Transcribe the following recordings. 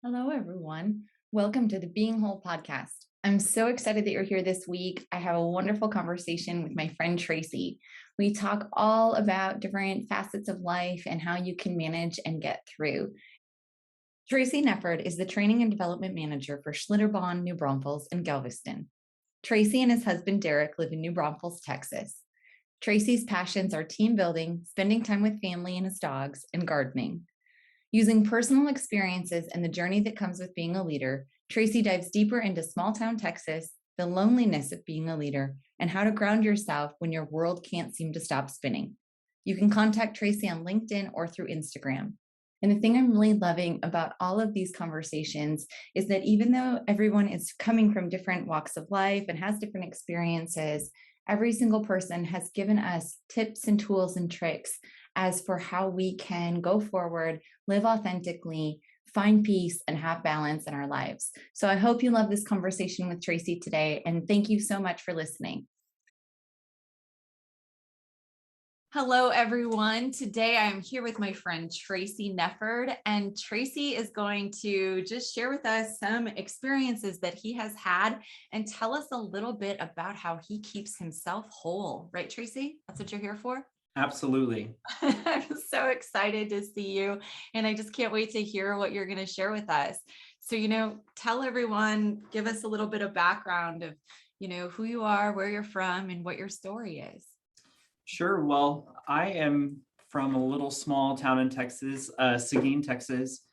Hello, everyone. Welcome to the Being Whole podcast. I'm so excited that you're here this week. I have a wonderful conversation with my friend Tracey. We talk all about different facets of life and how you can manage and get through. Tracey Nefford is the Training and Development Manager for Schlitterbahn, New Braunfels, and Galveston. Tracey and his husband Derek live in New Braunfels, Texas. Tracey's passions are team building, spending time with family and his dogs, and gardening. Using personal experiences and the journey that comes with being a leader, Tracey dives deeper into small town Texas, the loneliness of being a leader, and how to ground yourself when your world can't seem to stop spinning. You can contact Tracey on LinkedIn or through Instagram. And the thing I'm really loving about all of these conversations is that even though everyone is coming from different walks of life and has different experiences, every single person has given us tips and tools and tricks as for how we can go forward, live authentically, find peace, and have balance in our lives. So I hope you love this conversation with Tracey today, and thank you so much for listening. Hello, everyone. Today I am here with my friend Tracey Nefford, and Tracey is going to just share with us some experiences that he has had and tell us a little bit about how he keeps himself whole. Right, Tracey? That's what you're here for? Absolutely. I'm so excited to see you, and I just can't wait to hear what you're going to share with us. So, tell everyone, give us a little bit of background of, who you are, where you're from, and what your story is. Sure. Well, I am from a little small town in Texas, Seguin, Texas.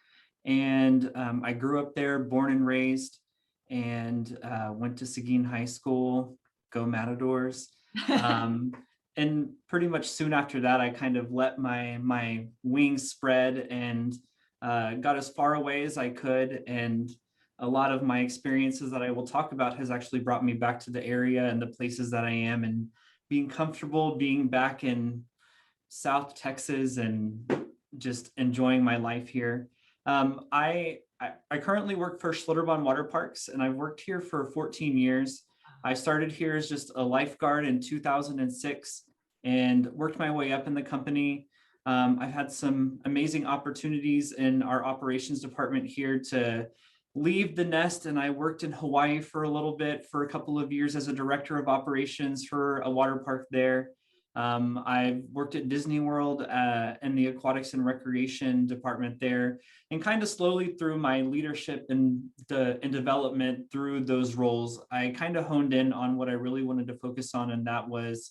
And I grew up there, born and raised, and went to Seguin High School, go Matadors. Um, and pretty much soon after that, I kind of let my wings spread and got as far away as I could. And a lot of my experiences that I will talk about has actually brought me back to the area and the places that I am, and being comfortable being back in South Texas and just enjoying my life here. I currently work for Schlitterbahn Water Parks, and I've worked here for 14 years. I started here as just a lifeguard in 2006 and worked my way up in the company. I've had some amazing opportunities in our operations department here to leave the nest, and I worked in Hawaii for a little bit, for a couple of years as a director of operations for a water park there. I've worked at Disney World in the aquatics and recreation department there, and kind of slowly through my leadership and development through those roles, I kind of honed in on what I really wanted to focus on, and that was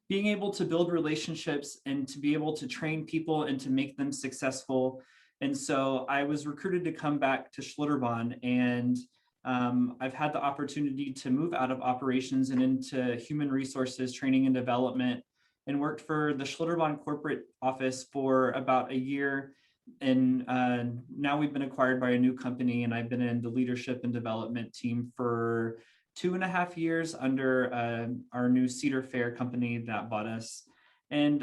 being able to build relationships and to be able to train people and to make them successful. And so I was recruited to come back to Schlitterbahn, and I've had the opportunity to move out of operations and into human resources, training and development, and worked for the Schlitterbahn corporate office for about a year. And now we've been acquired by a new company, and I've been in the leadership and development team for 2.5 years under our new Cedar Fair company that bought us. And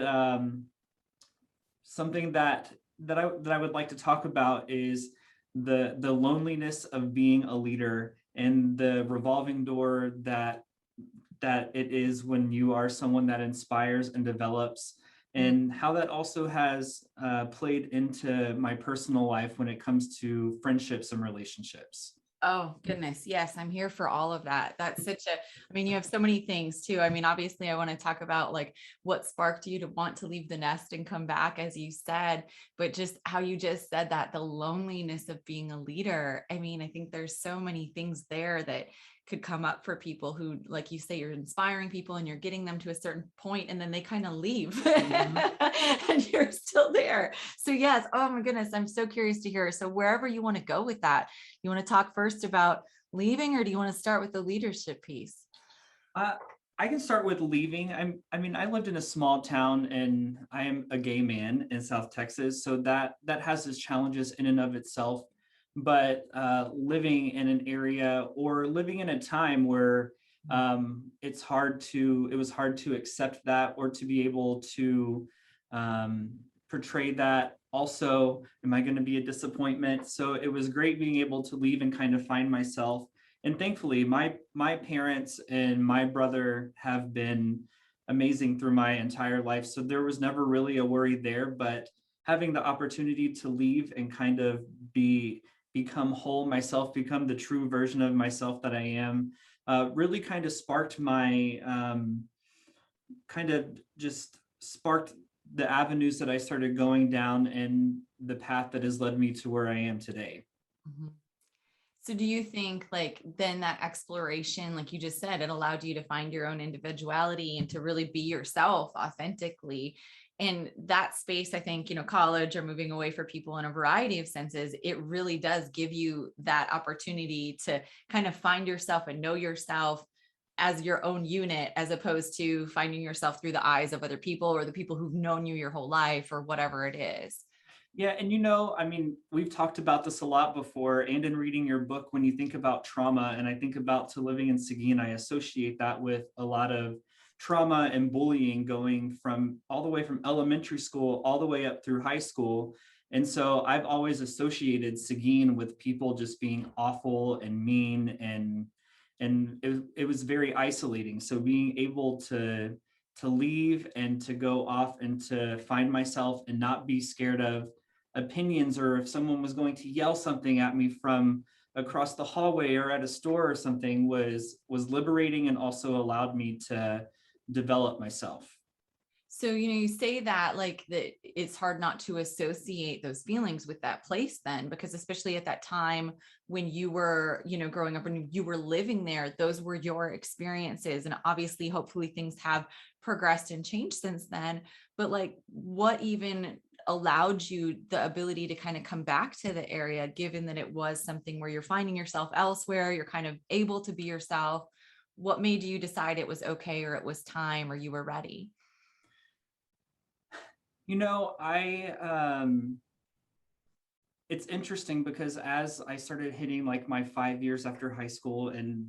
something that I would like to talk about is the loneliness of being a leader, and the revolving door that it is when you are someone that inspires and develops, and how that also has played into my personal life when it comes to friendships and relationships. Oh, goodness. Yes, I'm here for all of that. That's you have so many things too. Obviously, I want to talk about like what sparked you to want to leave the nest and come back, as you said, but just how you just said that the loneliness of being a leader. I think there's so many things there that could come up for people who, like you say, you're inspiring people and you're getting them to a certain point and then they kind of leave and you're still there. So, yes. Oh, my goodness. I'm so curious to hear. So, wherever you want to go with that, you want to talk first about leaving, or do you want to start with the leadership piece? Uh, I can start with leaving. I lived in a small town, and I am a gay man in South Texas, so that has its challenges in and of itself. But living in an area, or living in a time where it was hard to accept that, or to be able to portray that. Also, am I going to be a disappointment? So it was great being able to leave and kind of find myself. And thankfully, my parents and my brother have been amazing through my entire life, so there was never really a worry there. But having the opportunity to leave and kind of be become whole myself, become the true version of myself that I am, really kind of sparked my kind of just sparked the avenues that I started going down and the path that has led me to where I am today. Mhm. So do you think like then that exploration, like you just said, it allowed you to find your own individuality and to really be yourself authentically? And that space, I think, college or moving away for people in a variety of senses, it really does give you that opportunity to kind of find yourself and know yourself as your own unit, as opposed to finding yourself through the eyes of other people or the people who've known you your whole life or whatever it is. Yeah, and I mean, we've talked about this a lot before, and in reading your book, when you think about trauma, and I think about To Living in Seguin, I associate that with a lot of trauma and bullying going from all the way from elementary school all the way up through high school. And so I've always associated Seguin with people just being awful and mean, and it was very isolating. So being able to leave and to go off and to find myself and not be scared of opinions, or if someone was going to yell something at me from across the hallway or at a store or something, was liberating and also allowed me to develop myself. So, you say that like that it's hard not to associate those feelings with that place then, because especially at that time when you were, growing up and you were living there, those were your experiences. And obviously, hopefully things have progressed and changed since then. But like, what even allowed you the ability to kind of come back to the area, given that it was something where you're finding yourself elsewhere, you're kind of able to be yourself? What made you decide it was okay, or it was time, or you were ready? I it's interesting because as I started hitting like my 5 years after high school and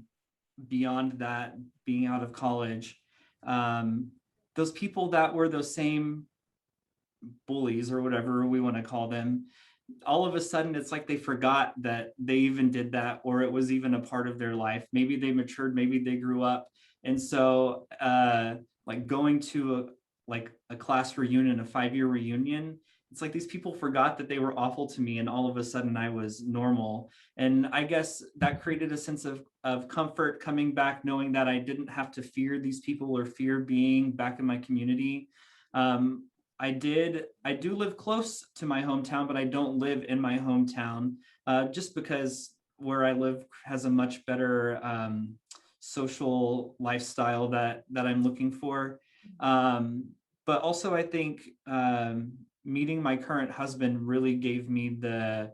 beyond that, being out of college, um, those people that were those same bullies or whatever we want to call them, all of a sudden it's like they forgot that they even did that, or it was even a part of their life. Maybe they matured, maybe they grew up. And so like going to a class reunion, a 5-year reunion, it's like these people forgot that they were awful to me, and all of a sudden I was normal. And I guess that created a sense of comfort coming back, knowing that I didn't have to fear these people or fear being back in my community. um, I do live close to my hometown, but I don't live in my hometown, just because where I live has a much better social lifestyle that I'm looking for. But also, I think meeting my current husband really gave me the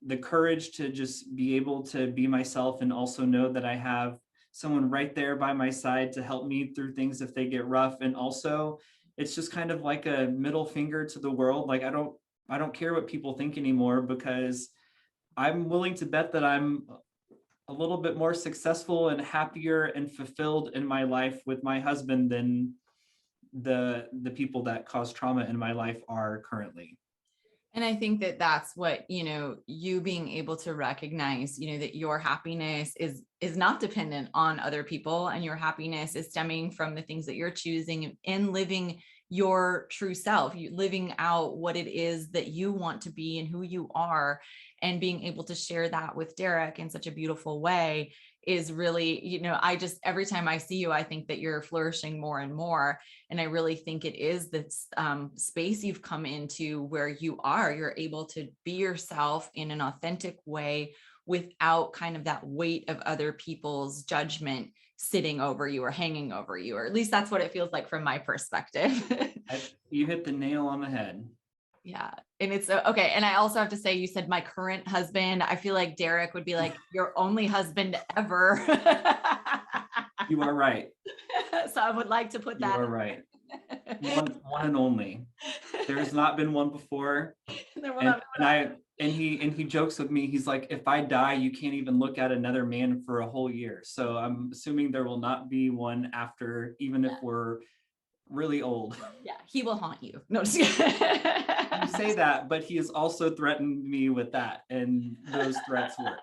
the courage to just be able to be myself, and also know that I have someone right there by my side to help me through things if they get rough. And also, it's just kind of like a middle finger to the world. Like I don't care what people think anymore, because I'm willing to bet that I'm a little bit more successful and happier and fulfilled in my life with my husband than the people that cause trauma in my life are currently. And I think that that's what, you being able to recognize, that your happiness is not dependent on other people, and your happiness is stemming from the things that you're choosing and living your true self, you living out what it is that you want to be and who you are, and being able to share that with Derek in such a beautiful way is really, I just, every time I see you, I think that you're flourishing more and more. And I really think it is this space you've come into where you're able to be yourself in an authentic way without kind of that weight of other people's judgment sitting over you or hanging over you, or at least that's what it feels like from my perspective. You hit the nail on the head. Yeah. And it's okay. And I also have to say, you said my current husband. I feel like Derek would be like your only husband ever. You are right. So I would like to put You that are in right. there. One and only. There has not been one before. There will And not and I and he jokes with me. He's like, if I die, you can't even look at another man for a whole year. So I'm assuming there will not be one after, even if we're really old. Yeah, he will haunt you. No, just kidding. You say that, but he has also threatened me with that, and those threats work.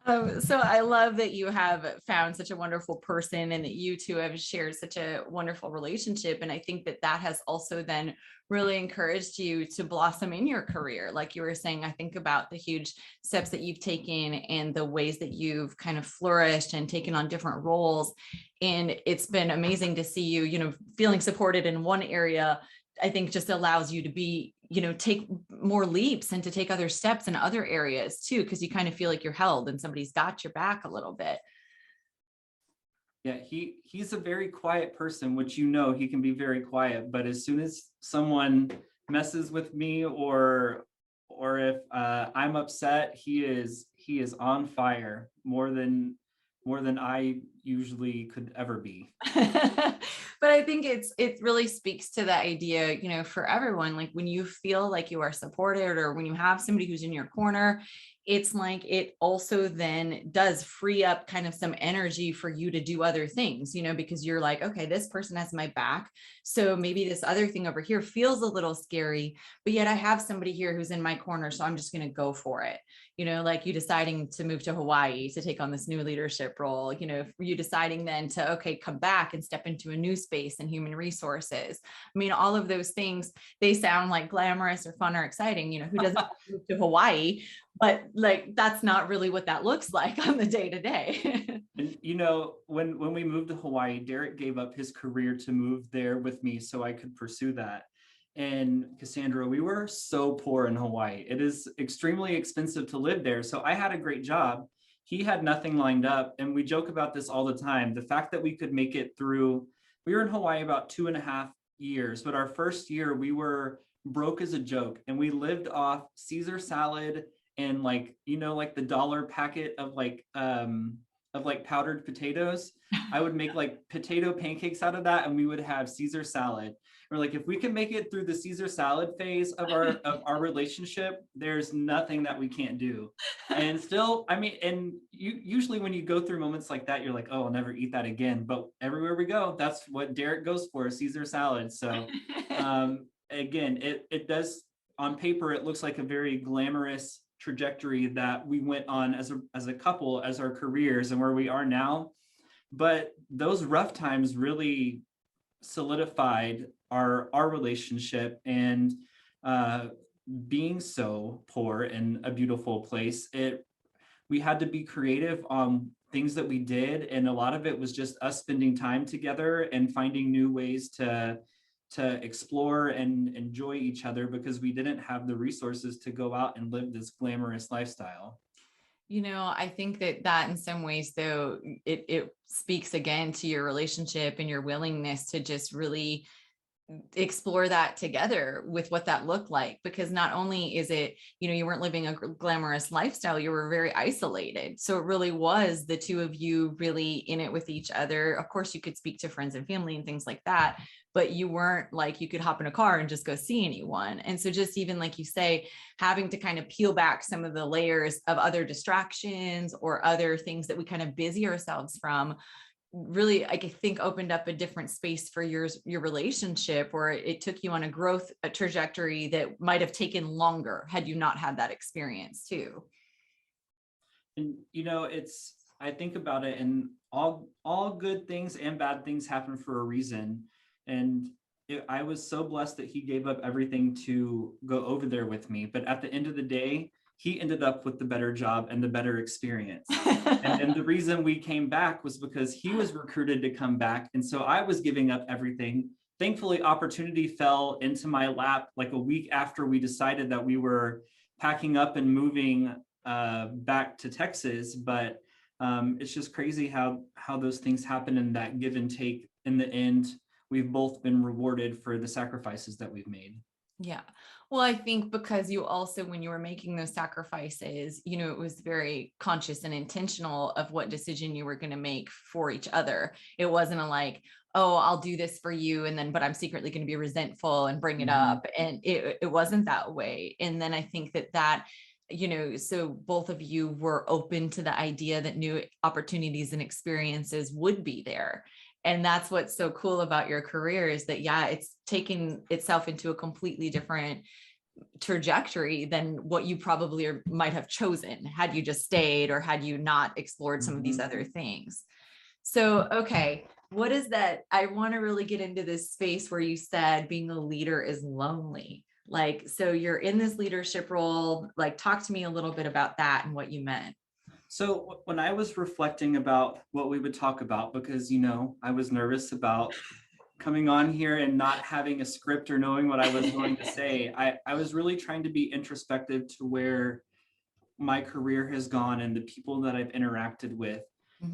So I love that you have found such a wonderful person and that you two have shared such a wonderful relationship. And I think that that has also then really encouraged you to blossom in your career. Like you were saying, I think about the huge steps that you've taken and the ways that you've kind of flourished and taken on different roles. And it's been amazing to see you, feeling supported in one area. I think just allows you to be, take more leaps and to take other steps in other areas too, because you kind of feel like you're held and somebody's got your back a little bit. Yeah, he's a very quiet person, which he can be very quiet. But as soon as someone messes with me, or if I'm upset, he is on fire more than I usually could ever be. But I think it really speaks to the idea, for everyone, like when you feel like you are supported or when you have somebody who's in your corner, it's like it also then does free up kind of some energy for you to do other things, because you're like, okay, this person has my back. So maybe this other thing over here feels a little scary, but yet I have somebody here who's in my corner. So I'm just going to go for it. Like you deciding to move to Hawaii to take on this new leadership role, you deciding then to, okay, come back and step into a new space in human resources. I mean, all of those things, they sound like glamorous or fun or exciting, who doesn't move to Hawaii, but like, that's not really what that looks like on the day to day. And when we moved to Hawaii, Derek gave up his career to move there with me so I could pursue that. And Cassandra, we were so poor in Hawaii. It is extremely expensive to live there. So I had a great job. He had nothing lined up. And we joke about this all the time. The fact that we could make it through, we were in Hawaii about 2.5 years, but our first year we were broke as a joke. And we lived off Caesar salad and like the dollar packet of powdered potatoes. I would make like potato pancakes out of that, and we would have Caesar salad. We're like, if we can make it through the Caesar salad phase of our relationship, there's nothing that we can't do. And still, I mean, and usually when you go through moments like that, you're like, oh, I'll never eat that again. But everywhere we go, that's what Derek goes for, Caesar salad. So again, it does, on paper, it looks like a very glamorous trajectory that we went on as a couple, as our careers and where we are now. But those rough times really solidified our relationship. And being so poor in a beautiful place, we had to be creative on things that we did, and a lot of it was just us spending time together and finding new ways to explore and enjoy each other, because we didn't have the resources to go out and live this glamorous lifestyle. I think that in some ways, though, it speaks again to your relationship and your willingness to just really explore that together with what that looked like, because not only is it, you weren't living a glamorous lifestyle, you were very isolated. So it really was the two of you really in it with each other. Of course, you could speak to friends and family and things like that, but you weren't like you could hop in a car and just go see anyone. And so just even like you say, having to kind of peel back some of the layers of other distractions or other things that we kind of busy ourselves from, really, I think, opened up a different space for your relationship, or it took you on a trajectory that might have taken longer had you not had that experience too. And I think about it, and all good things and bad things happen for a reason. And I was so blessed that he gave up everything to go over there with me. But at the end of the day, he ended up with the better job and the better experience. And the reason we came back was because he was recruited to come back. And so I was giving up everything. Thankfully, opportunity fell into my lap like a week after we decided that we were packing up and moving back to Texas. But it's just crazy how those things happen, and that give and take. In the end, we've both been rewarded for the sacrifices that we've made. Yeah. Well, I think because you also, when you were making those sacrifices, it was very conscious and intentional of what decision you were going to make for each other. It wasn't a like, oh, I'll do this for you, and then, but I'm secretly going to be resentful and bring it up. And it wasn't that way. And then I think that, so both of you were open to the idea that new opportunities and experiences would be there. And that's what's so cool about your career, is that, yeah, it's taken itself into a completely different trajectory than what you probably might have chosen had you just stayed or had you not explored some of these other things. So, okay, what is that? I want to really get into this space where you said being a leader is lonely. Like, so you're in this leadership role, like, talk to me a little bit about that and what you meant. So when I was reflecting about what we would talk about, because, I was nervous about coming on here and not having a script or knowing what I was going to say, I was really trying to be introspective to where my career has gone and the people that I've interacted with.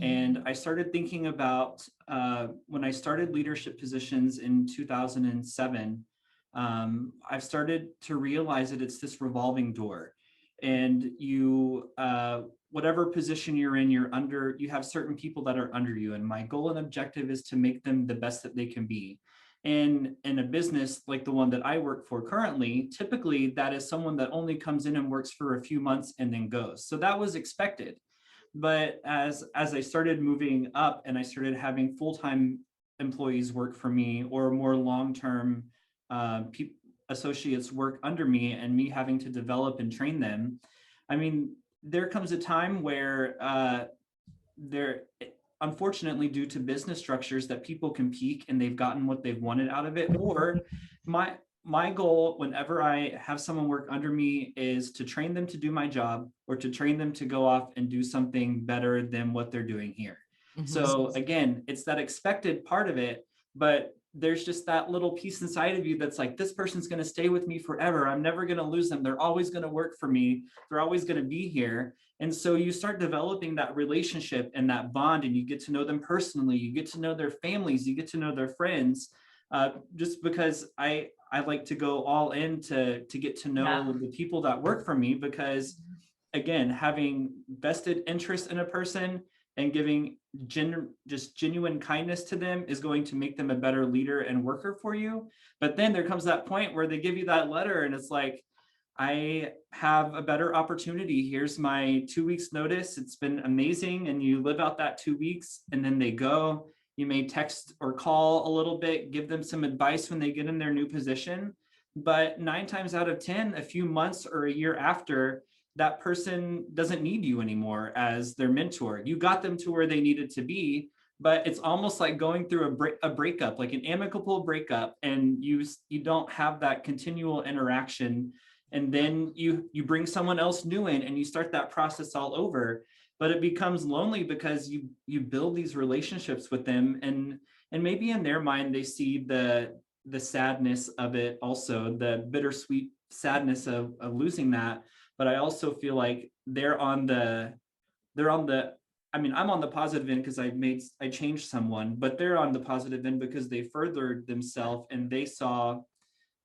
And I started thinking about when I started leadership positions in 2007, I've started to realize that it's this revolving door. And whatever position you're in, you have certain people that are under you. And my goal and objective is to make them the best that they can be. And in a business like the one that I work for currently, typically that is someone that only comes in and works for a few months and then goes. So that was expected. But as I started moving up and I started having full-time employees work for me, or more long-term associates work under me, and me having to develop and train them, I mean, there comes a time where there, unfortunately, due to business structures, that people can peak and they've gotten what they've wanted out of it. Or my goal whenever I have someone work under me is to train them to do my job, or to train them to go off and do something better than what they're doing here. So again, it's that expected part of it, but there's just that little piece inside of you that's like, this person's going to stay with me forever. I'm never going to lose them. They're always going to work for me. They're always going to be here. And so you start developing that relationship and that bond, and you get to know them personally. You get to know their families. You get to know their friends. Just because I like to go all in to get to know the people that work for me, because again, having vested interest in a person and giving just genuine kindness to them is going to make them a better leader and worker for you. But then there comes that point where they give you that letter and it's like, I have a better opportunity. Here's my 2 weeks notice. It's been amazing. And you live out that 2 weeks and then they go. You may text or call a little bit, give them some advice when they get in their new position. But 9 times out of 10, a few months or a year after, that person doesn't need you anymore as their mentor. You got them to where they needed to be, but it's almost like going through a breakup, like an amicable breakup, and you don't have that continual interaction. And then you bring someone else new in and you start that process all over. But it becomes lonely because you build these relationships with them, and maybe in their mind they see the sadness of it, also the bittersweet sadness of losing that. But I also feel like I mean, I'm on the positive end because I changed someone, but they're on the positive end because they furthered themselves and they saw,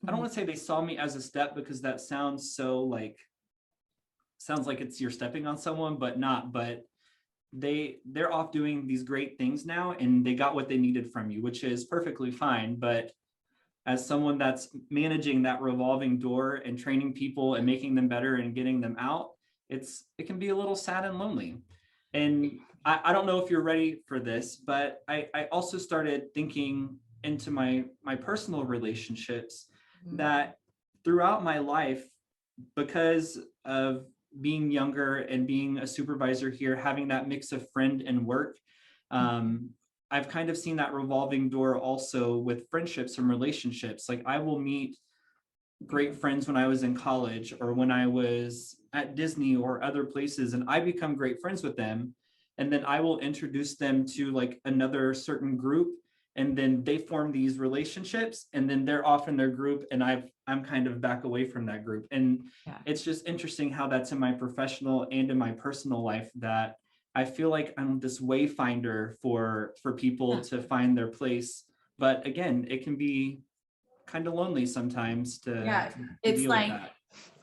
I don't want to say they saw me as a step, because that sounds like it's you're stepping on someone, but not. But they're off doing these great things now, and they got what they needed from you, which is perfectly fine. But as someone that's managing that revolving door and training people and making them better and getting them out, it can be a little sad and lonely. And I don't know if you're ready for this, but I also started thinking into my personal relationships, that throughout my life, because of being younger and being a supervisor here, having that mix of friend and work, I've kind of seen that revolving door also with friendships and relationships. Like, I will meet great friends when I was in college or when I was at Disney or other places, and I become great friends with them. And then I will introduce them to like another certain group, and then they form these relationships, and then they're off in their group, and I'm kind of back away from that group. And it's just interesting how that's in my professional and in my personal life, that I feel like I'm this wayfinder for people to find their place. But again, it can be kind of lonely sometimes to it's deal like with that.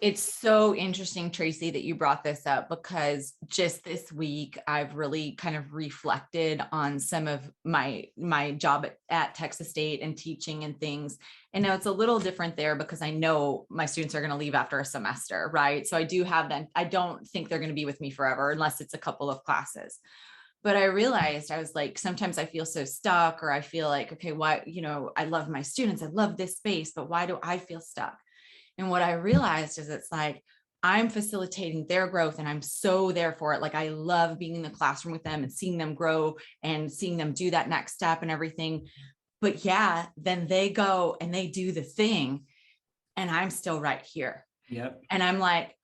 It's so interesting, Tracey, that you brought this up, because just this week I've really kind of reflected on some of my job at Texas State and teaching and things. And now it's a little different there because I know my students are going to leave after a semester, right? So I do have them. I don't think they're going to be with me forever unless it's a couple of classes. But I realized, I was like, sometimes I feel so stuck, or I feel like, okay, why, I love my students, I love this space, but why do I feel stuck? And what I realized is it's like, I'm facilitating their growth and I'm so there for it. Like I love being in the classroom with them and seeing them grow and seeing them do that next step and everything. But yeah, then they go and they do the thing and I'm still right here. Yep. And I'm like,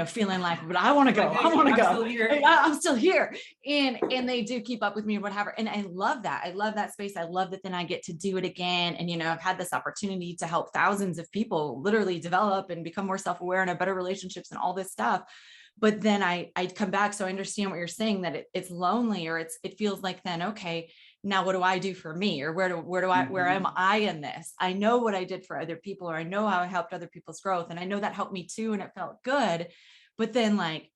feeling like, but I want to go. Like, hey, I want to I'm go. still here. I'm still here. And they do keep up with me or whatever. And I love that. I love that space. I love that then I get to do it again. And, I've had this opportunity to help thousands of people literally develop and become more self-aware and have better relationships and all this stuff. But then I come back. So I understand what you're saying, that it's lonely, or it feels like then, okay, now what do I do for me? Or where am I in this? I know what I did for other people, or I know how I helped other people's growth. And I know that helped me too. And it felt good. But then like,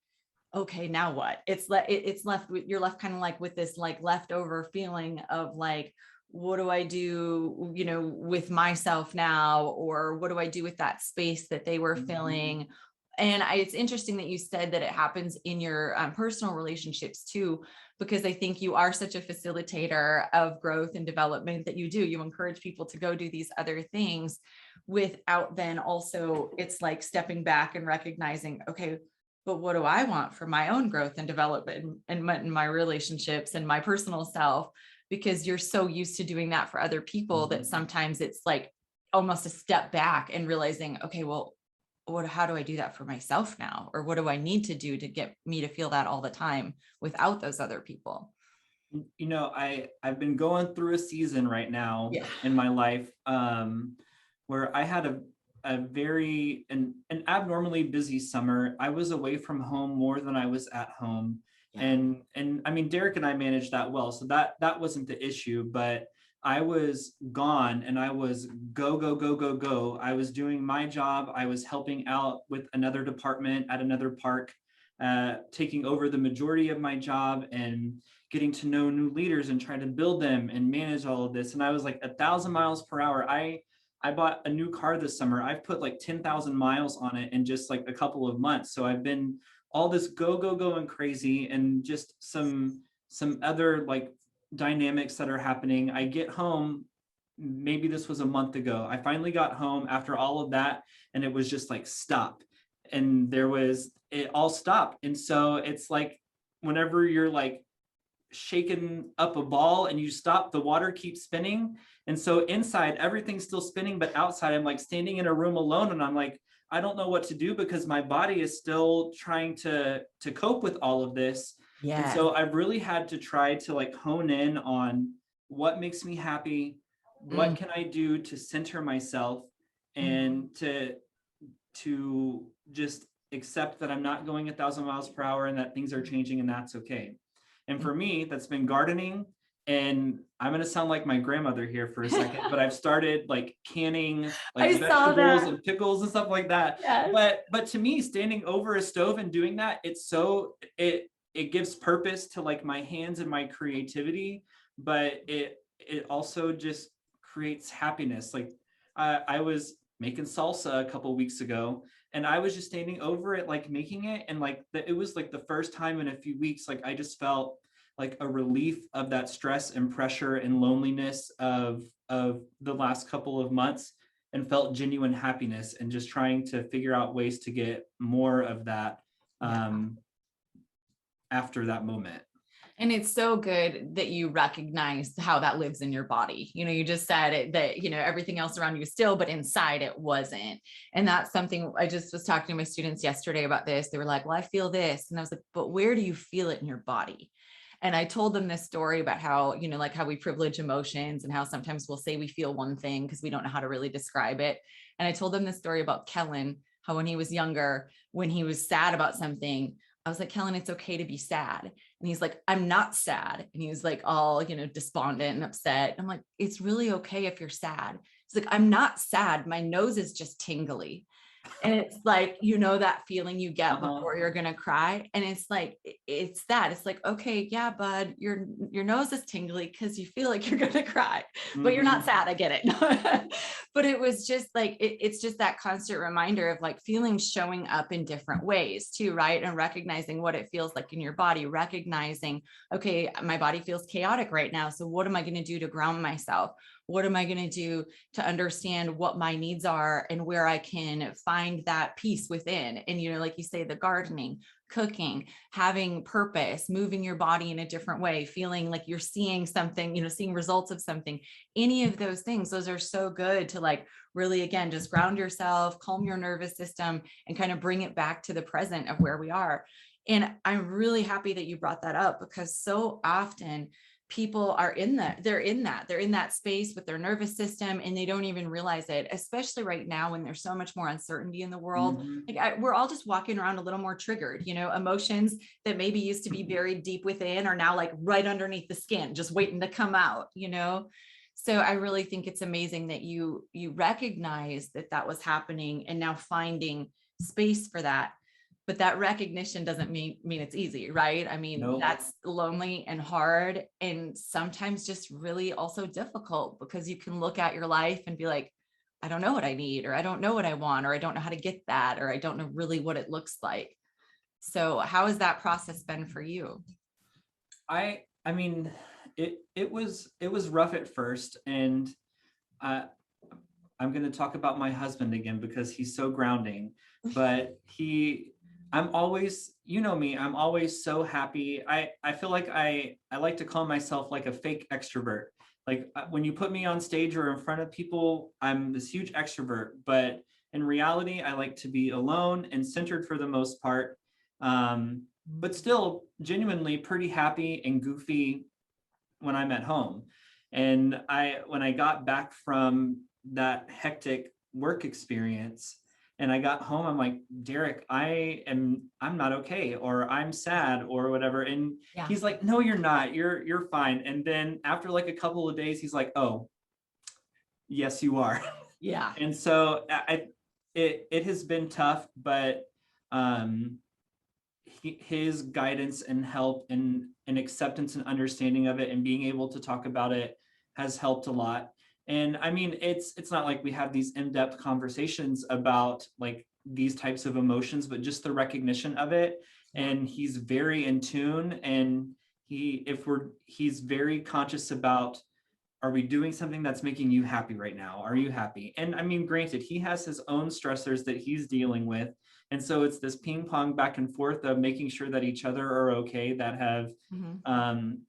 okay, now what? It's left with, you're left kind of like with this like leftover feeling of like, what do I do, with myself now? Or what do I do with that space that they were filling? And it's interesting that you said that it happens in your personal relationships too, because I think you are such a facilitator of growth and development that you encourage people to go do these other things without then also it's like stepping back and recognizing, okay, but what do I want for my own growth and development and my relationships and my personal self? Because you're so used to doing that for other people that sometimes it's like almost a step back and realizing, okay, well, how do I do that for myself now? Or what do I need to do to get me to feel that all the time without those other people? I've been going through a season right now in my life where I had an abnormally busy summer. I was away from home more than I was at home. And I mean, Derek and I managed that well, so that wasn't the issue, but I was gone and I was go, go, go, go, go. I was doing my job. I was helping out with another department at another park, taking over the majority of my job and getting to know new leaders and trying to build them and manage all of this. And I was like 1,000 miles per hour. I bought a new car this summer. I've put like 10,000 miles on it in just like a couple of months. So I've been all this go, go, go and crazy, and just some other like dynamics that are happening. I get home, maybe this was a month ago. I finally got home after all of that, and it was just like stop. And it all stopped. And so it's like whenever you're like shaking up a ball and you stop, the water keeps spinning. And so inside everything's still spinning, but outside I'm like standing in a room alone and I'm like, I don't know what to do because my body is still trying to cope with all of this. And so I've really had to try to like hone in on what makes me happy, what can I do to center myself and to just accept that I'm not going 1,000 miles per hour and that things are changing and that's okay. And for me, that's been gardening. And I'm going to sound like my grandmother here for a second, but I've started like canning like vegetables and pickles and stuff like that. But to me, standing over a stove and doing that, it gives purpose to like my hands and my creativity, but it also just creates happiness. Like I was making salsa a couple weeks ago and I was just standing over it, like making it. And like it was like the first time in a few weeks, like I just felt like a relief of that stress and pressure and loneliness of the last couple of months, and felt genuine happiness and just trying to figure out ways to get more of that after that moment. And it's so good that you recognize how that lives in your body. You just said it, that, everything else around you still, but inside it wasn't. And that's something I just was talking to my students yesterday about this. They were like, well, I feel this. And I was like, but where do you feel it in your body? And I told them this story about how, like how we privilege emotions and how sometimes we'll say we feel one thing because we don't know how to really describe it. And I told them this story about Kellen, how when he was younger, when he was sad about something, I was like, Kellen, it's okay to be sad. And he's like, I'm not sad. And he was like all, despondent and upset. I'm like, it's really okay if you're sad. He's like, I'm not sad. My nose is just tingly. And it's like, that feeling you get before you're going to cry. And it's like, it's like, okay, yeah, bud, your nose is tingly because you feel like you're going to cry, but you're not sad. I get it. But it was just like, it's just that constant reminder of like feelings showing up in different ways too. Right. And recognizing what it feels like in your body, recognizing, okay, my body feels chaotic right now. So what am I going to do to ground myself? What am I going to do to understand what my needs are and where I can find that peace within? And, like you say, the gardening, cooking, having purpose, moving your body in a different way, feeling like you're seeing something, seeing results of something, any of those things, those are so good to like really, again, just ground yourself, calm your nervous system, and kind of bring it back to the present of where we are. And I'm really happy that you brought that up, because so often people are they're in that space with their nervous system, and they don't even realize it, especially right now when there's so much more uncertainty in the world. Like we're all just walking around a little more triggered, emotions that maybe used to be buried deep within are now like right underneath the skin, just waiting to come out. So I really think it's amazing that you recognize that was happening, and now finding space for that. But that recognition doesn't mean it's easy, right? I mean, Nope. That's lonely and hard, and sometimes just really also difficult, because you can look at your life and be like, I don't know what I need, or I don't know what I want, or I don't know how to get that, or I don't know really what it looks like. So how has that process been for you? I mean, it was rough at first, and I'm going to talk about my husband again because he's so grounding. But I'm always, me, I'm always so happy. I feel like I like to call myself like a fake extrovert. Like when you put me on stage or in front of people, I'm this huge extrovert, but in reality, I like to be alone and centered for the most part. But still genuinely pretty happy and goofy when I'm at home. And when I got back from that hectic work experience and I got home, I'm like, Derek, I'm not okay, or I'm sad or whatever. And Yeah. he's like, no, you're not, you're fine. And then after like a couple of days, he's like, oh, yes, you are. Yeah. And so it has been tough, but his guidance and help and acceptance and understanding of it and being able to talk about it has helped a lot. And I mean, it's not like we have these in-depth conversations about like these types of emotions, but just the recognition of it. And he's very in tune, and he's very conscious about, are we doing something that's making you happy right now? Are you happy? And I mean, granted, he has his own stressors that he's dealing with. And so it's this ping pong back and forth of making sure that each other are okay, that have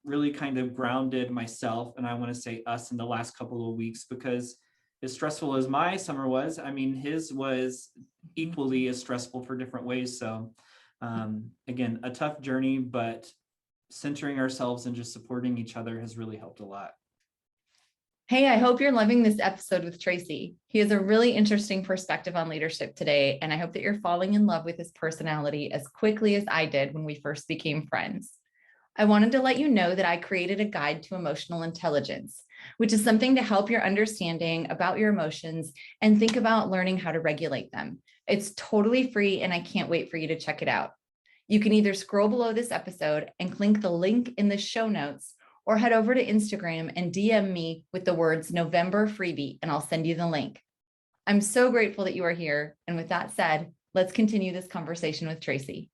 really kind of grounded myself. And I want to say us in the last couple of weeks, because as stressful as my summer was, I mean, his was equally as stressful for different ways. So again, a tough journey, but centering ourselves and just supporting each other has really helped a lot. Hey, I hope you're loving this episode with Tracey. He has a really interesting perspective on leadership today, and I hope that you're falling in love with his personality as quickly as I did when we first became friends. I wanted to let you know that I created a guide to emotional intelligence, which is something to help your understanding about your emotions and think about learning how to regulate them. It's totally free, and I can't wait for you to check it out. You can either scroll below this episode and click the link in the show notes, or head over to Instagram and DM me with the words November Freebie, and I'll send you the link. I'm so grateful that you are here. And with that said, let's continue this conversation with Tracey.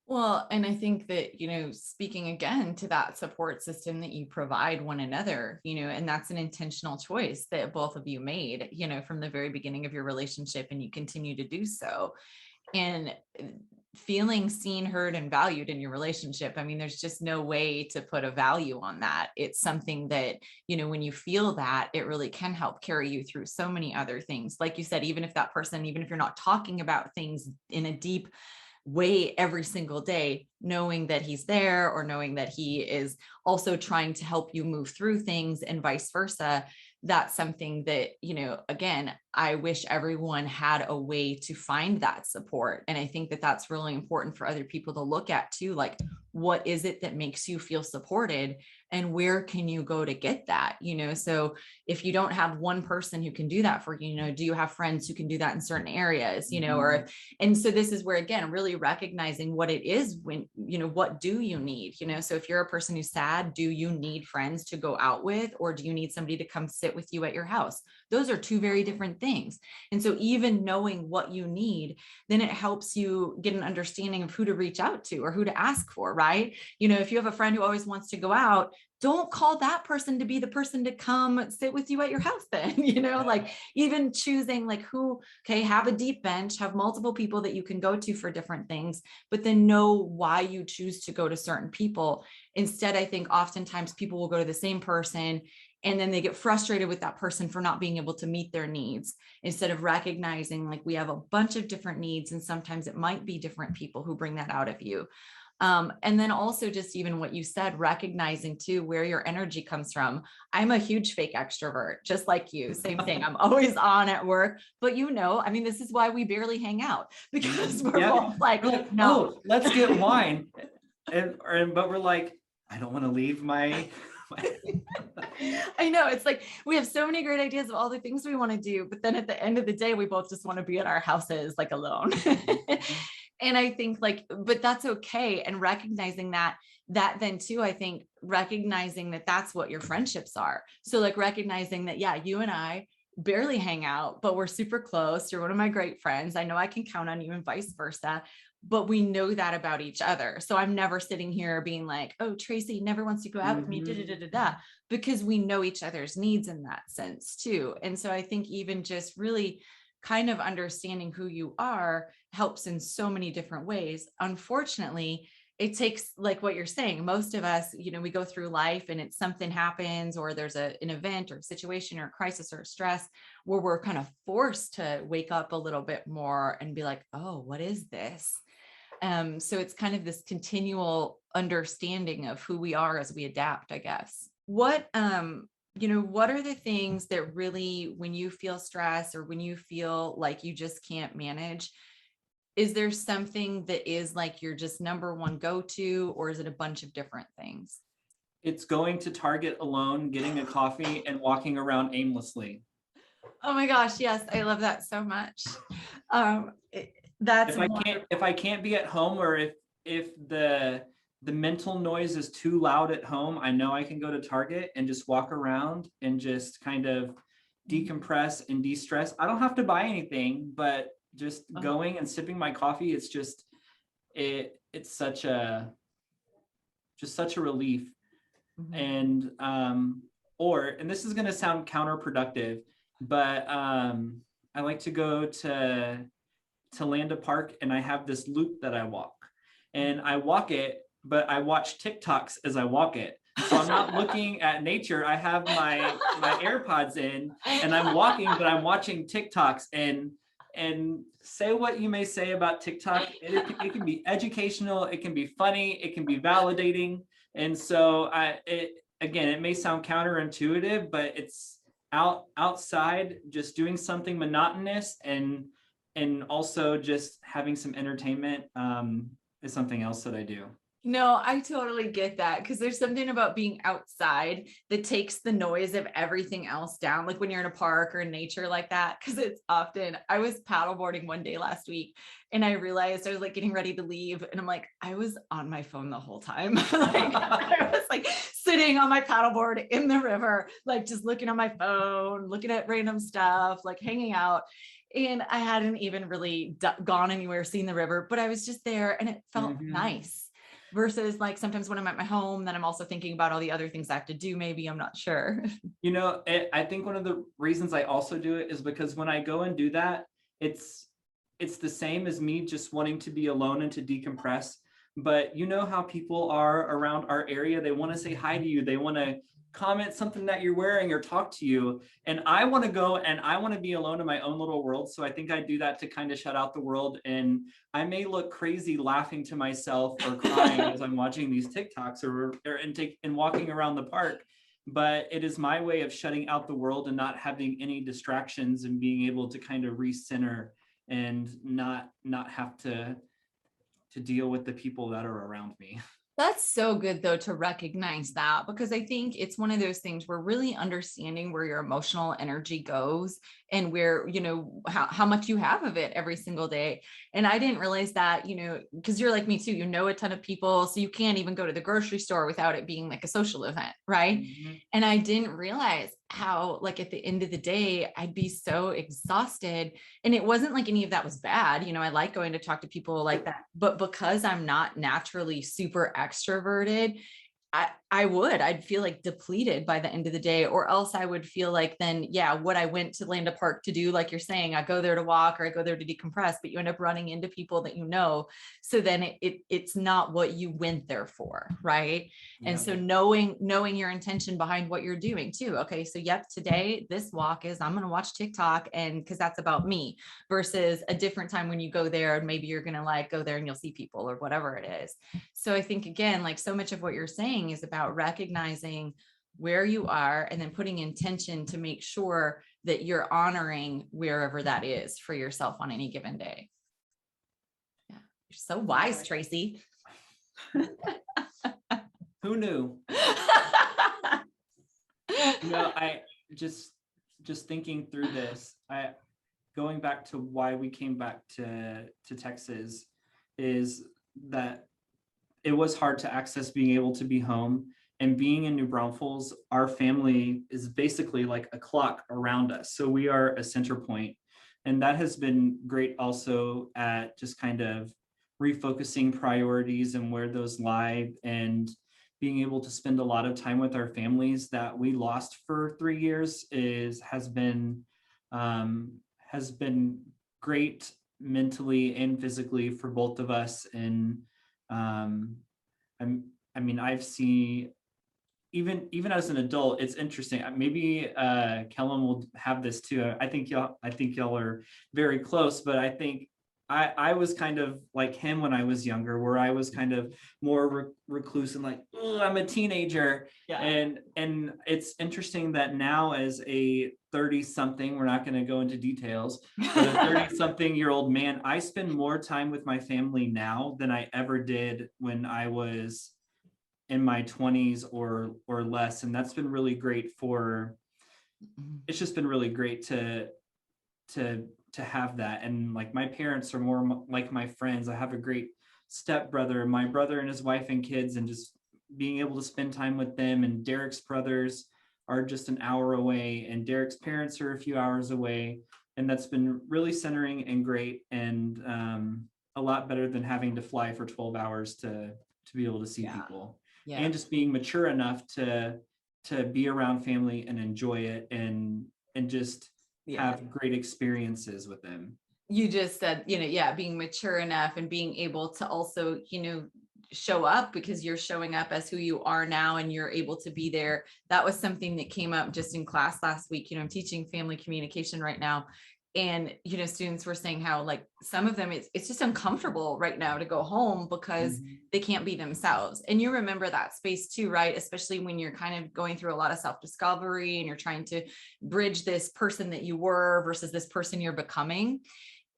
Well, and I think that, speaking again to that support system that you provide one another, and that's an intentional choice that both of you made, from the very beginning of your relationship, and you continue to do so. And feeling seen, heard, and valued in your relationship. I mean, there's just no way to put a value on that. It's something that, when you feel that, it really can help carry you through so many other things. Like you said, even if you're not talking about things in a deep way every single day, knowing that he's there, or knowing that he is also trying to help you move through things, and vice versa, that's something that, again, I wish everyone had a way to find that support. And I think that that's really important for other people to look at too. Like, what is it that makes you feel supported, and where can you go to get that? So if you don't have one person who can do that for you, do you have friends who can do that in certain areas, and so this is where, again, really recognizing what it is when, what do you need, so if you're a person who's sad, do you need friends to go out with, or do you need somebody to come sit with you at your house? Those are two very different things. And so even knowing what you need, then it helps you get an understanding of who to reach out to or who to ask for, right? If you have a friend who always wants to go out, don't call that person to be the person to come sit with you at your house then, like even choosing like have a deep bench, have multiple people that you can go to for different things, but then know why you choose to go to certain people. Instead, I think oftentimes people will go to the same person and then they get frustrated with that person for not being able to meet their needs, instead of recognizing like we have a bunch of different needs and sometimes it might be different people who bring that out of you. And then also just even what you said, recognizing too where your energy comes from. I'm a huge fake extrovert, just like you. Same thing. I'm always on at work, but I mean, this is why we barely hang out, because we're both like, no, oh, let's get wine. But we're like, I don't want to leave my I know, it's like we have so many great ideas of all the things we want to do, but then at the end of the day, we both just want to be at our houses like alone. And I think but that's okay. And recognizing that then too, I think recognizing that that's what your friendships are. So like recognizing that, yeah, you and I barely hang out, but we're super close. You're one of my great friends. I know I can count on you and vice versa. But we know that about each other. So I'm never sitting here being like, oh, Tracey never wants to go out with me, because we know each other's needs in that sense too. And so I think even just really kind of understanding who you are helps in so many different ways. Unfortunately, it takes, like what you're saying, most of us, we go through life and it's something happens, or there's an event or situation or crisis or stress where we're kind of forced to wake up a little bit more and be like, oh, what is this? So it's kind of this continual understanding of who we are as we adapt, I guess. What are the things that really, when you feel stress or when you feel like you just can't manage, is there something that is like your just number one go-to, or is it a bunch of different things? It's going to Target alone, getting a coffee and walking around aimlessly. Oh my gosh, yes, I love that so much. If I can't be at home, or if the mental noise is too loud at home, I know I can go to Target and just walk around and just kind of decompress and de-stress. I don't have to buy anything, but just going and sipping my coffee, it's just it's such a relief. And and this is going to sound counterproductive, but I like to go to Landa Park, and I have this loop that I walk, and I walk it, but I watch TikToks as I walk it. So I'm not looking at nature. I have my AirPods in and I'm walking, but I'm watching TikToks, and say what you may say about TikTok. It can be educational. It can be funny. It can be validating. And so it may sound counterintuitive, but it's outside, just doing something monotonous and also just having some entertainment is something else that I do. No, I totally get that, because there's something about being outside that takes the noise of everything else down, like when you're in a park or in nature like that. Because it's often, I was paddleboarding one day last week and I realized I was like getting ready to leave, and I'm like, I was on my phone the whole time. I was like sitting on my paddleboard in the river, like just looking on my phone, looking at random stuff, like hanging out. And I hadn't even really gone anywhere, seen the river, but I was just there and it felt nice. Versus like sometimes when I'm at my home, then I'm also thinking about all the other things I have to do. Maybe, I'm not sure. I think one of the reasons I also do it is because when I go and do that, it's the same as me just wanting to be alone and to decompress. But you know how people are around our area, they want to say hi to you. They want to comment something that you're wearing or talk to you. And I want to go and I want to be alone in my own little world. So I think I do that to kind of shut out the world. And I may look crazy laughing to myself or crying as I'm watching these TikToks and walking around the park. But it is my way of shutting out the world and not having any distractions and being able to kind of recenter and not have to deal with the people that are around me. That's so good though, to recognize that, because I think it's one of those things where really understanding where your emotional energy goes and where, how much you have of it every single day. And I didn't realize that, because you're like me too, a ton of people, so you can't even go to the grocery store without it being like a social event. Right. Mm-hmm. And I didn't realize how, like, at the end of the day, I'd be so exhausted. And it wasn't like any of that was bad. I like going to talk to people like that, but because I'm not naturally super extroverted, I'd feel like depleted by the end of the day, or else I would feel like then, yeah, what I went to Landa Park to do, like you're saying, I go there to walk or I go there to decompress, but you end up running into people that you know. So then it's not what you went there for. Right. Yeah. And so knowing your intention behind what you're doing too. Okay. So yep, today this walk is I'm going to watch TikTok, and because that's about me, versus a different time when you go there and maybe you're going to like go there and you'll see people or whatever it is. So I think, again, like so much of what you're saying is about recognizing where you are and then putting intention to make sure that you're honoring wherever that is for yourself on any given day. Yeah. You're so wise, Tracey. Who knew? I just thinking through this, going back to why we came back to Texas, is that it was hard to access being able to be home. And being in New Braunfels, our family is basically like a clock around us. So we are a center point. And that has been great also at just kind of refocusing priorities and where those lie, and being able to spend a lot of time with our families that we lost for 3 years has been great mentally and physically for both of us. And I've seen, even as an adult, it's interesting. Maybe Kellen will have this too. I think y'all are very close, but I think I was kind of like him when I was younger, where I was kind of more recluse and like, oh, I'm a teenager. Yeah. And it's interesting that now, as a 30-something, we're not going to go into details, but a 30-something-year-old man, I spend more time with my family now than I ever did when I was in my 20s or less. And that's been really great it's just been really great to have that. And like, my parents are more like my friends. I have a great stepbrother, my brother and his wife and kids, and just being able to spend time with them. And Derek's brothers are just an hour away, and Derek's parents are a few hours away. And that's been really centering and great, and a lot better than having to fly for 12 hours to be able to see people. Yeah. And just being mature enough to be around family and enjoy it, and just have great experiences with them. You just said, being mature enough and being able to also, show up because you're showing up as who you are now, and you're able to be there. That was something that came up just in class last week. I'm teaching family communication right now. And, students were saying how, like, some of them, it's just uncomfortable right now to go home because they can't be themselves. And you remember that space too, right? Especially when you're kind of going through a lot of self-discovery and you're trying to bridge this person that you were versus this person you're becoming.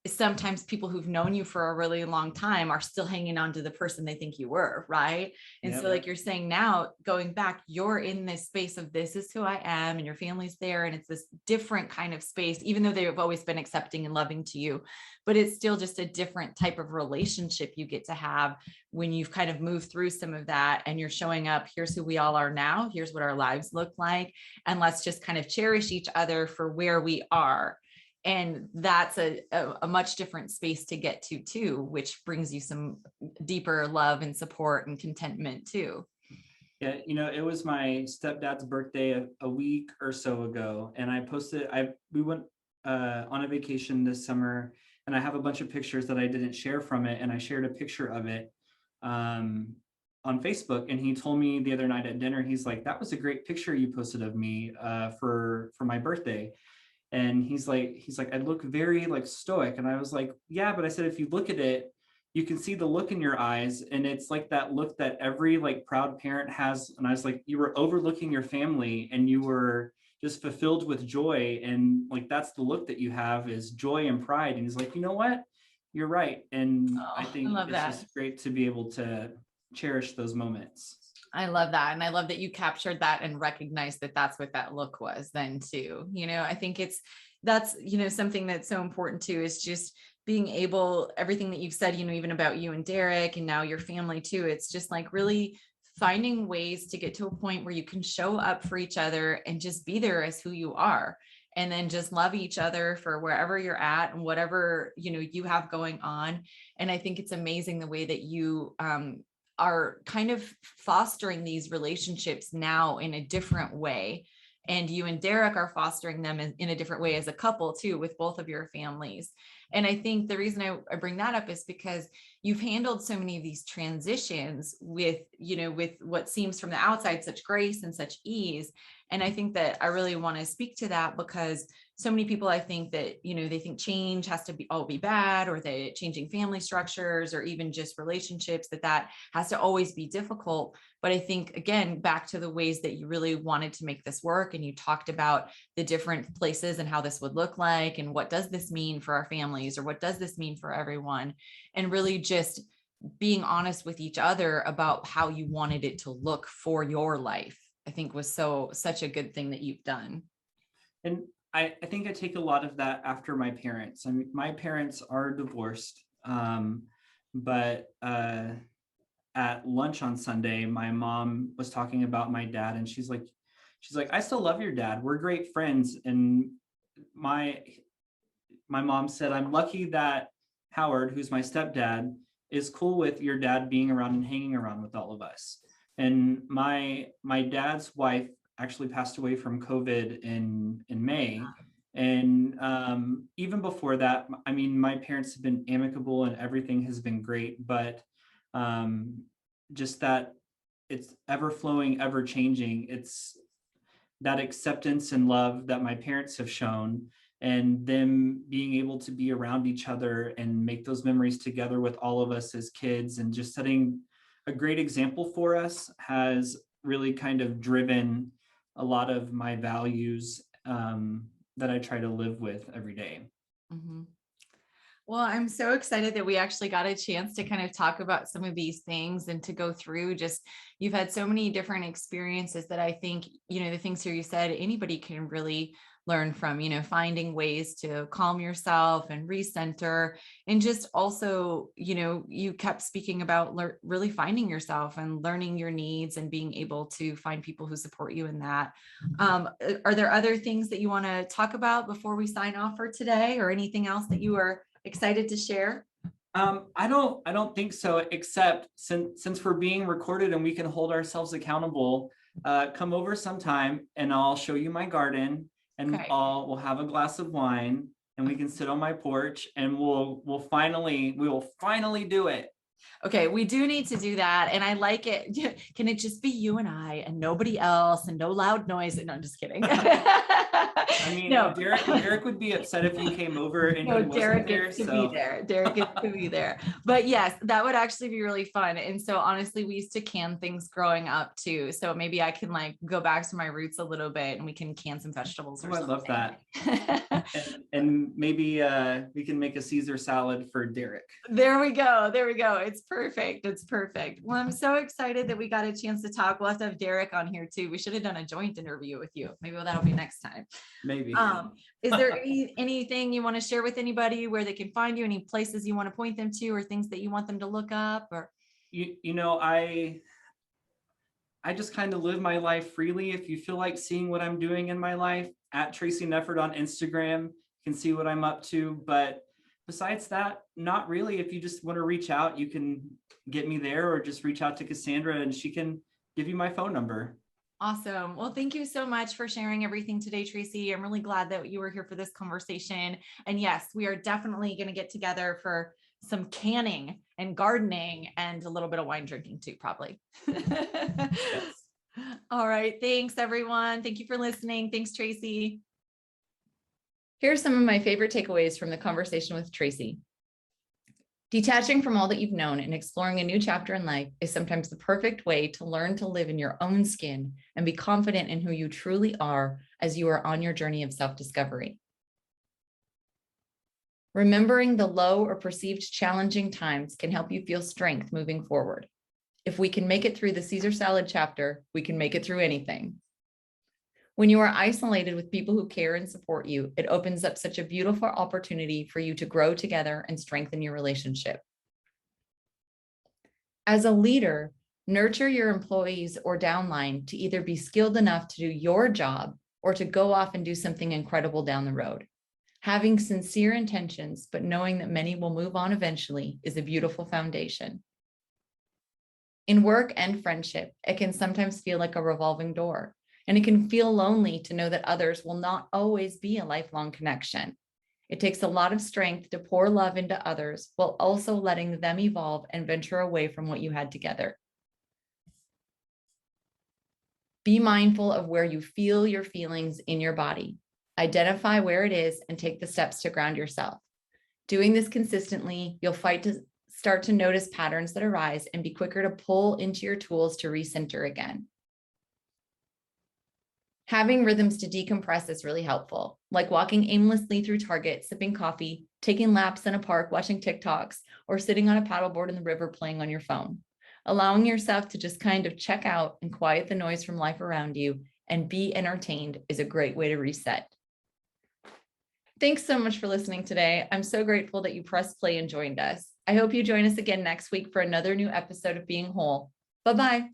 Sometimes people who've known you for a really long time are still hanging on to the person they think you were, right? And so like you're saying now, going back, you're in this space of this is who I am, and your family's there, and it's this different kind of space, even though they've always been accepting and loving to you, but it's still just a different type of relationship you get to have when you've kind of moved through some of that, and you're showing up, here's who we all are now, here's what our lives look like, and let's just kind of cherish each other for where we are. And that's a much different space to get to too, which brings you some deeper love and support and contentment too. Yeah, it was my stepdad's birthday a week or so ago, and I posted, we went on a vacation this summer, and I have a bunch of pictures that I didn't share from it, and I shared a picture of it on Facebook, and he told me the other night at dinner, he's like, that was a great picture you posted of me for my birthday. And he's like, I look very like stoic. And I was like, yeah, but I said, if you look at it, you can see the look in your eyes. And it's like that look that every like proud parent has. And I was like, you were overlooking your family, and you were just fulfilled with joy. And like, that's the look that you have, is joy and pride. And he's like, you know what? You're right. And I think it's just great to be able to cherish those moments. I love that. And I love that you captured that and recognized that that's what that look was then too. I think that's something that's so important too, is just being able, everything that you've said, even about you and Derek and now your family too. It's just like really finding ways to get to a point where you can show up for each other and just be there as who you are. And then just love each other for wherever you're at and whatever, you have going on. And I think it's amazing the way that you, are kind of fostering these relationships now in a different way. And you and Derek are fostering them in a different way as a couple too, with both of your families. And I think the reason I bring that up is because you've handled so many of these transitions with, with what seems from the outside, such grace and such ease. And I think that I really want to speak to that, because so many people, I think that, they think change has to be all be bad, or that changing family structures, or even just relationships, that has to always be difficult. But I think, again, back to the ways that you really wanted to make this work, and you talked about the different places and how this would look like, and what does this mean for our families, or what does this mean for everyone, and really just being honest with each other about how you wanted it to look for your life, I think was such a good thing that you've done. And I think I take a lot of that after my parents. I mean, my parents are divorced, but at lunch on Sunday, my mom was talking about my dad, and she's like, I still love your dad. We're great friends. And my mom said, I'm lucky that Howard, who's my stepdad, is cool with your dad being around and hanging around with all of us. And my dad's wife actually passed away from COVID in May. And even before that, I mean, my parents have been amicable and everything has been great, but just that it's ever flowing, ever changing. It's that acceptance and love that my parents have shown, and them being able to be around each other and make those memories together with all of us as kids, and just setting a great example for us, has really kind of driven a lot of my values that I try to live with every day. Mm-hmm. Well, I'm so excited that we actually got a chance to kind of talk about some of these things, and to go through just, you've had so many different experiences that I think, the things here you said, anybody can really learn from, finding ways to calm yourself and recenter. And just also, you kept speaking about really finding yourself and learning your needs, and being able to find people who support you in that. Are there other things that you want to talk about before we sign off for today, or anything else that you are excited to share? I don't think so, except since we're being recorded and we can hold ourselves accountable, come over sometime and I'll show you my garden, and Okay. we'll have a glass of wine, and we can sit on my porch, and we will finally do it. Okay, we do need to do that. And I like it. Can it just be you and I, and nobody else, and no loud noise? No, I'm just kidding. I mean, no. Derek would be upset if you came over and No, he wasn't Derek there. gets to be there. Derek gets to be there. But yes, that would actually be really fun. And so honestly, we used to can things growing up too. So maybe I can go back to my roots a little bit, and we can can some vegetables or something. I love that. and maybe we can make a Caesar salad for Derek. There we go. There we go. It's perfect. It's perfect. Well, I'm so excited that we got a chance to talk. We'll have to have Derek on here too. We should have done a joint interview with you. Maybe that'll be next time. Maybe. Is there anything you want to share with anybody, where they can find you, any places you want to point them to, or things that you want them to look up? Or I just kind of live my life freely. If you feel like seeing what I'm doing in my life, at Tracey Nefford on Instagram, you can see what I'm up to. But besides that, not really. If you just want to reach out, you can get me there, or just reach out to Cassandra and she can give you my phone number. Awesome. Well, thank you so much for sharing everything today, Tracey. I'm really glad that you were here for this conversation. And yes, we are definitely going to get together for some canning and gardening, and a little bit of wine drinking too, probably. Yes. All right. Thanks, everyone. Thank you for listening. Thanks, Tracey. Here are some of my favorite takeaways from the conversation with Tracey. Detaching from all that you've known and exploring a new chapter in life is sometimes the perfect way to learn to live in your own skin and be confident in who you truly are as you are on your journey of self-discovery. Remembering the low or perceived challenging times can help you feel strength moving forward. If we can make it through the Caesar salad chapter, we can make it through anything. When you are isolated with people who care and support you, it opens up such a beautiful opportunity for you to grow together and strengthen your relationship. As a leader, nurture your employees or downline to either be skilled enough to do your job, or to go off and do something incredible down the road. Having sincere intentions, but knowing that many will move on eventually, is a beautiful foundation. In work and friendship, it can sometimes feel like a revolving door, and it can feel lonely to know that others will not always be a lifelong connection. It takes a lot of strength to pour love into others while also letting them evolve and venture away from what you had together. Be mindful of where you feel your feelings in your body. Identify where it is and take the steps to ground yourself. Doing this consistently, you'll start to notice patterns that arise and be quicker to pull into your tools to recenter again. Having rhythms to decompress is really helpful, like walking aimlessly through Target, sipping coffee, taking laps in a park, watching TikToks, or sitting on a paddleboard in the river playing on your phone. Allowing yourself to just kind of check out and quiet the noise from life around you and be entertained is a great way to reset. Thanks so much for listening today. I'm so grateful that you pressed play and joined us. I hope you join us again next week for another new episode of Being Whole. Bye-bye.